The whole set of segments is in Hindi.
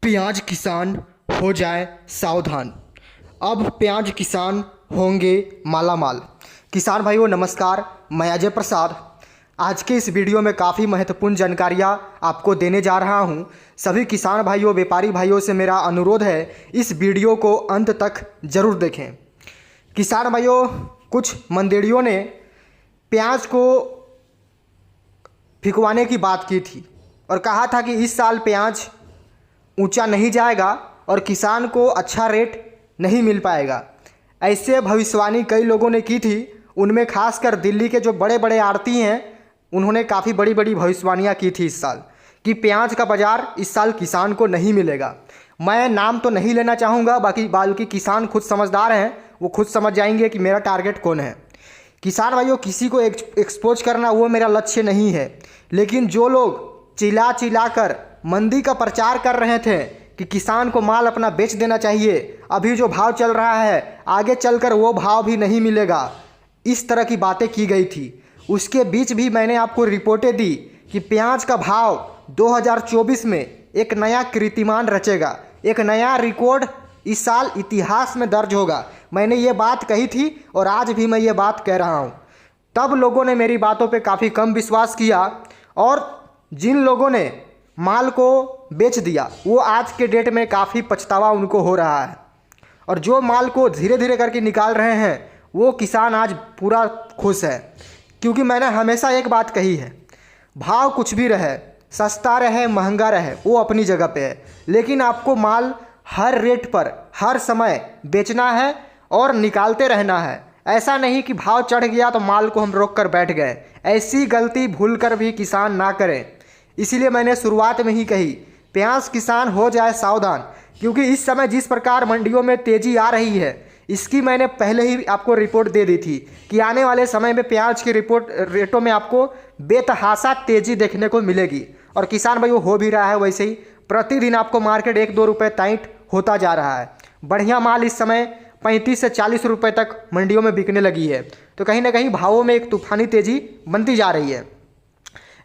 प्याज किसान हो जाए सावधान। अब प्याज किसान होंगे मालामाल। किसान भाइयों नमस्कार, मैं अजय प्रसाद आज के इस वीडियो में काफ़ी महत्वपूर्ण जानकारियाँ आपको देने जा रहा हूँ। सभी किसान भाइयों व्यापारी भाइयों से मेरा अनुरोध है, इस वीडियो को अंत तक ज़रूर देखें। किसान भाइयों, कुछ मंडियों ने प्याज को फिकवाने की बात की थी और कहा था कि इस साल प्याज ऊंचा नहीं जाएगा और किसान को अच्छा रेट नहीं मिल पाएगा। ऐसे भविष्यवाणी कई लोगों ने की थी, उनमें खासकर दिल्ली के जो बड़े बड़े आड़ती हैं उन्होंने काफ़ी बड़ी बड़ी भविष्यवाणियाँ की थी इस साल कि प्याज का बाज़ार इस साल किसान को नहीं मिलेगा। मैं नाम तो नहीं लेना चाहूँगा, बल्कि किसान खुद समझदार हैं, वो खुद समझ जाएंगे कि मेरा टारगेट कौन है। किसान भाइयों, किसी को एक्सपोज करना वो मेरा लक्ष्य नहीं है, लेकिन जो लोग चिल्ला चिल्ला कर मंदी का प्रचार कर रहे थे कि किसान को माल अपना बेच देना चाहिए, अभी जो भाव चल रहा है आगे चलकर वो भाव भी नहीं मिलेगा, इस तरह की बातें की गई थी। उसके बीच भी मैंने आपको रिपोर्टें दी कि प्याज का भाव 2024 में एक नया कीर्तिमान रचेगा, एक नया रिकॉर्ड इस साल इतिहास में दर्ज होगा। मैंने ये बात कही थी और आज भी मैं ये बात कह रहा हूँ। तब लोगों ने मेरी बातों पे काफ़ी कम विश्वास किया और जिन लोगों ने माल को बेच दिया वो आज के डेट में काफ़ी पछतावा उनको हो रहा है, और जो माल को धीरे धीरे करके निकाल रहे हैं वो किसान आज पूरा खुश है। क्योंकि मैंने हमेशा एक बात कही है, भाव कुछ भी रहे, सस्ता रहे महंगा रहे, वो अपनी जगह पे है, लेकिन आपको माल हर रेट पर हर समय बेचना है और निकालते रहना है। ऐसा नहीं कि भाव चढ़ गया तो माल को हम रोक कर बैठ गए, ऐसी गलती भूल कर भी किसान ना करें। इसीलिए मैंने शुरुआत में ही कही, प्याज किसान हो जाए सावधान। क्योंकि इस समय जिस प्रकार मंडियों में तेज़ी आ रही है, इसकी मैंने पहले ही आपको रिपोर्ट दे दी थी कि आने वाले समय में प्याज की रेटों में आपको बेतहाशा तेज़ी देखने को मिलेगी। और किसान भाइयों हो भी रहा है वैसे ही, प्रतिदिन आपको मार्केट 1-2 रुपये टाइट होता जा रहा है। बढ़िया माल इस समय 35 से 40 रुपये तक मंडियों में बिकने लगी है, तो कहीं ना कहीं भावों में एक तूफानी तेज़ी बनती जा रही है।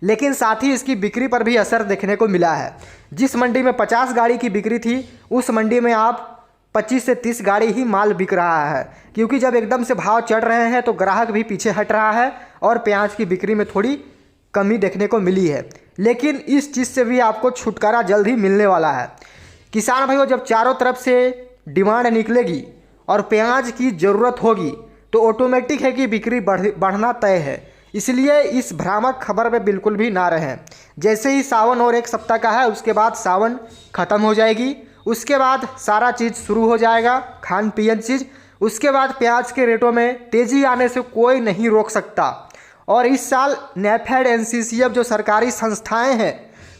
लेकिन साथ ही इसकी बिक्री पर भी असर देखने को मिला है। जिस मंडी में 50 गाड़ी की बिक्री थी, उस मंडी में आप 25 से 30 गाड़ी ही माल बिक रहा है। क्योंकि जब एकदम से भाव चढ़ रहे हैं तो ग्राहक भी पीछे हट रहा है और प्याज की बिक्री में थोड़ी कमी देखने को मिली है। लेकिन इस चीज़ से भी आपको छुटकारा जल्द ही मिलने वाला है। किसान भाइयों, जब चारों तरफ से डिमांड निकलेगी और प्याज की ज़रूरत होगी तो ऑटोमेटिक है कि बिक्री बढ़ना तय है। इसलिए इस भ्रामक खबर में बिल्कुल भी ना रहें। जैसे ही सावन और 1 सप्ताह का है, उसके बाद सावन ख़त्म हो जाएगी, उसके बाद सारा चीज़ शुरू हो जाएगा, खान पीन चीज़। उसके बाद प्याज के रेटों में तेज़ी आने से कोई नहीं रोक सकता। और इस साल नेफेड, एनसीसीएफ जो सरकारी संस्थाएं हैं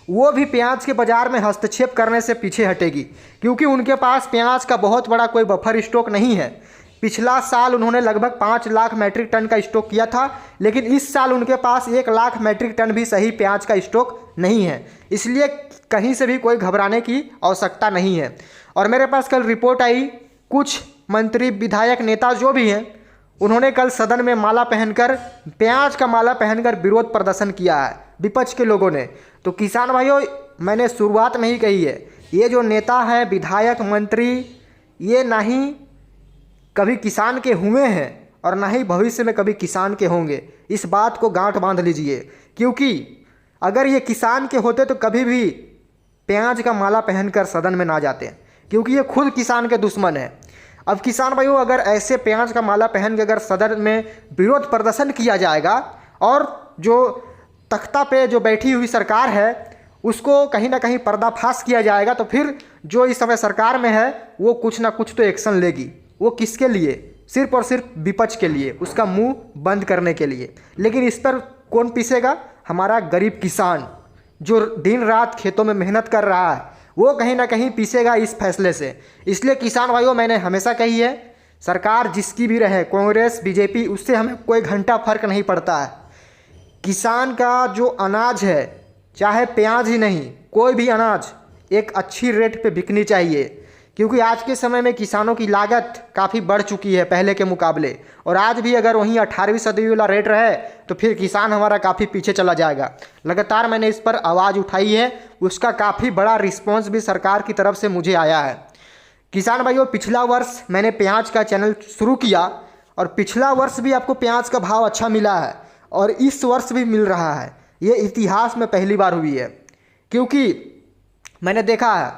वो भी प्याज के बाज़ार में हस्तक्षेप करने से पीछे हटेगी, क्योंकि उनके पास प्याज का बहुत बड़ा कोई बफर स्टॉक नहीं है। पिछला साल उन्होंने लगभग 5 लाख मैट्रिक टन का स्टॉक किया था, लेकिन इस साल उनके पास 1 लाख मैट्रिक टन भी सही प्याज का स्टॉक नहीं है। इसलिए कहीं से भी कोई घबराने की आवश्यकता नहीं है। और मेरे पास कल रिपोर्ट आई, कुछ मंत्री विधायक नेता जो भी हैं उन्होंने कल सदन में माला पहनकर, प्याज का माला पहनकर विरोध प्रदर्शन किया है विपक्ष के लोगों ने। तो किसान भाइयों, मैंने शुरुआत में ही कही है, ये जो नेता हैं विधायक मंत्री, ये ना ही कभी किसान के हुए हैं और ना ही भविष्य में कभी किसान के होंगे। इस बात को गांठ बांध लीजिए, क्योंकि अगर ये किसान के होते तो कभी भी प्याज का माला पहनकर सदन में ना जाते, क्योंकि ये खुद किसान के दुश्मन है। अब किसान भाइयों, अगर ऐसे प्याज का माला पहन के अगर सदन में विरोध प्रदर्शन किया जाएगा और जो तख्ता पे जो बैठी हुई सरकार है उसको कहीं ना कहीं पर्दाफाश किया जाएगा, तो फिर जो इस समय सरकार में है वो कुछ ना कुछ तो एक्शन लेगी। वो किसके लिए? सिर्फ और सिर्फ विपक्ष के लिए, उसका मुंह बंद करने के लिए। लेकिन इस पर कौन पीसेगा? हमारा गरीब किसान जो दिन रात खेतों में मेहनत कर रहा है, वो कहीं ना कहीं पीसेगा इस फैसले से। इसलिए किसान भाइयों, मैंने हमेशा कही है, सरकार जिसकी भी रहे, कांग्रेस बीजेपी, उससे हमें कोई घंटा फर्क नहीं पड़ता है। किसान का जो अनाज है, चाहे प्याज ही नहीं, कोई भी अनाज एक अच्छी रेट पे बिकनी चाहिए। क्योंकि आज के समय में किसानों की लागत काफ़ी बढ़ चुकी है पहले के मुकाबले, और आज भी अगर वहीं 18वीं सदी वाला रेट रहे तो फिर किसान हमारा काफ़ी पीछे चला जाएगा। लगातार मैंने इस पर आवाज़ उठाई है, उसका काफ़ी बड़ा रिस्पॉन्स भी सरकार की तरफ से मुझे आया है। किसान भाइयों, पिछला वर्ष मैंने प्याज का चैनल शुरू किया और पिछला वर्ष भी आपको प्याज का भाव अच्छा मिला है और इस वर्ष भी मिल रहा है। ये इतिहास में पहली बार हुई है, क्योंकि मैंने देखा है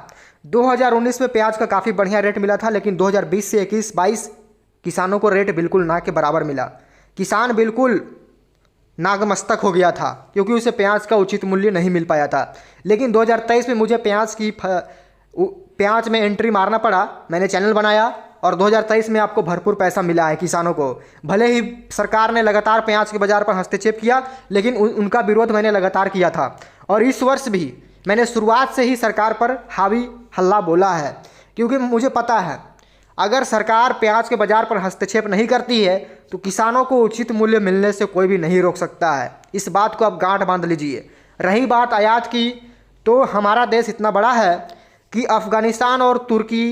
2019 में प्याज का काफ़ी बढ़िया रेट मिला था, लेकिन 2020 से 21-22 किसानों को रेट बिल्कुल ना के बराबर मिला। किसान बिल्कुल नागमस्तक हो गया था क्योंकि उसे प्याज का उचित मूल्य नहीं मिल पाया था। लेकिन 2023 में मुझे प्याज में एंट्री मारना पड़ा, मैंने चैनल बनाया और 2023 में आपको भरपूर पैसा मिला है किसानों को। भले ही सरकार ने लगातार प्याज के बाज़ार पर हस्तक्षेप किया, लेकिन उनका विरोध मैंने लगातार किया था। और इस वर्ष भी मैंने शुरुआत से ही सरकार पर हावी हल्ला बोला है, क्योंकि मुझे पता है अगर सरकार प्याज के बाज़ार पर हस्तक्षेप नहीं करती है तो किसानों को उचित मूल्य मिलने से कोई भी नहीं रोक सकता है। इस बात को आप गांठ बांध लीजिए। रही बात आयात की, तो हमारा देश इतना बड़ा है कि अफ़गानिस्तान और तुर्की,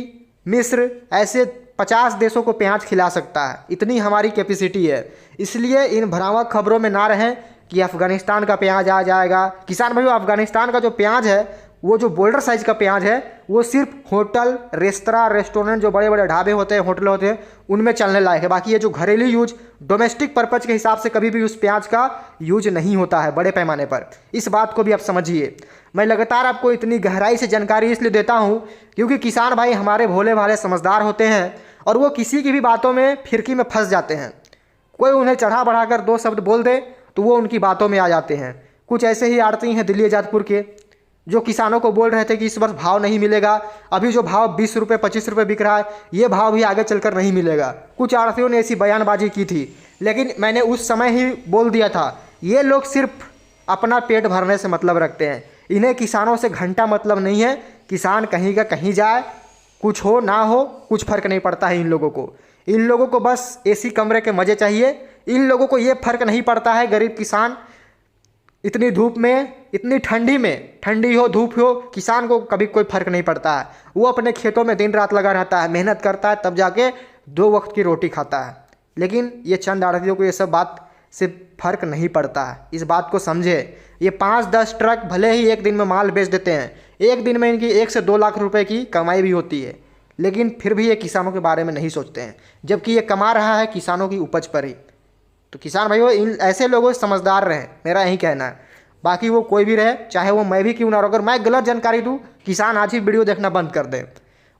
मिस्र ऐसे 50 देशों को प्याज खिला सकता है, इतनी हमारी कैपेसिटी है। इसलिए इन भ्रामक खबरों में ना रहें कि अफ़गानिस्तान का प्याज आ जाएगा। किसान भाइयों, अफ़गानिस्तान का जो प्याज है, वो जो बोल्डर साइज़ का प्याज है, वो सिर्फ होटल, रेस्टोरेंट, जो बड़े बड़े ढाबे होते हैं, होटल होते हैं, उनमें चलने लायक है। बाकी ये जो घरेलू यूज, डोमेस्टिक पर्पज़ के हिसाब से कभी भी उस प्याज का यूज नहीं होता है बड़े पैमाने पर। इस बात को भी आप समझिए। मैं लगातार आपको इतनी गहराई से जानकारी इसलिए देता हूँ क्योंकि किसान भाई हमारे भोले भाले समझदार होते हैं और वो किसी की भी बातों में फिरकी में फंस जाते हैं। कोई उन्हें चढ़ा बढ़ाकर 2 शब्द बोल दे तो वो उनकी बातों में आ जाते हैं। कुछ ऐसे ही आड़ती हैं दिल्ली जाजपुर के, जो किसानों को बोल रहे थे कि इस वर्ष भाव नहीं मिलेगा, अभी जो भाव 20 रुपये 25 रुपये बिक रहा है, ये भाव भी आगे चलकर नहीं मिलेगा। कुछ आड़तियों ने ऐसी बयानबाजी की थी, लेकिन मैंने उस समय ही बोल दिया था, ये लोग सिर्फ अपना पेट भरने से मतलब रखते हैं, इन्हें किसानों से घंटा मतलब नहीं है। किसान कहीं का कहीं जाए, कुछ हो ना हो, कुछ फ़र्क नहीं पड़ता है इन लोगों को। इन लोगों को बस एसी कमरे के मज़े चाहिए। इन लोगों को ये फ़र्क नहीं पड़ता है गरीब किसान इतनी धूप में, इतनी ठंडी में, ठंडी हो धूप हो, किसान को कभी कोई फ़र्क नहीं पड़ता है। वो अपने खेतों में दिन रात लगा रहता है, मेहनत करता है, तब जाके 2 वक्त की रोटी खाता है। लेकिन ये चंद आड़तियों को ये सब बात से फ़र्क नहीं पड़ता है। इस बात को समझे। ये 5-10 ट्रक भले ही एक दिन में माल बेच देते हैं, एक दिन में इनकी 1 से 2 लाख रुपए की कमाई भी होती है, लेकिन फिर भी ये किसानों के बारे में नहीं सोचते हैं, जबकि ये कमा रहा है किसानों की उपज पर ही। तो किसान भाइयों, इन ऐसे लोगों से समझदार रहें, मेरा यही कहना है। बाकी वो कोई भी रहे, चाहे वो मैं भी क्यों ना, अगर मैं गलत जानकारी दूँ, किसान आज ही वीडियो देखना बंद कर दे।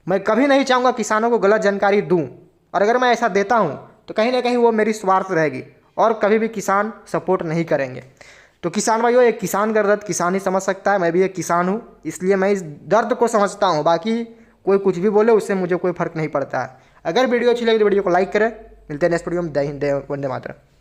मैं कभी नहीं चाहूँगा किसानों को गलत जानकारी दूँ, और अगर मैं ऐसा देता हूँ तो कहीं ना कहीं वो मेरी स्वार्थ रहेगी और कभी भी किसान सपोर्ट नहीं करेंगे। तो किसान भाइयों, एक किसान का दर्द किसान ही समझ सकता है। मैं भी एक किसान हूँ, इसलिए मैं इस दर्द को समझता हूँ। बाकी कोई कुछ भी बोले, उससे मुझे कोई फ़र्क नहीं पड़ता है। अगर वीडियो अच्छी लगी तो वीडियो को लाइक करें। मिलते हैं नेक्स्ट वीडियो में। जय हिंद, वंदे मातरम।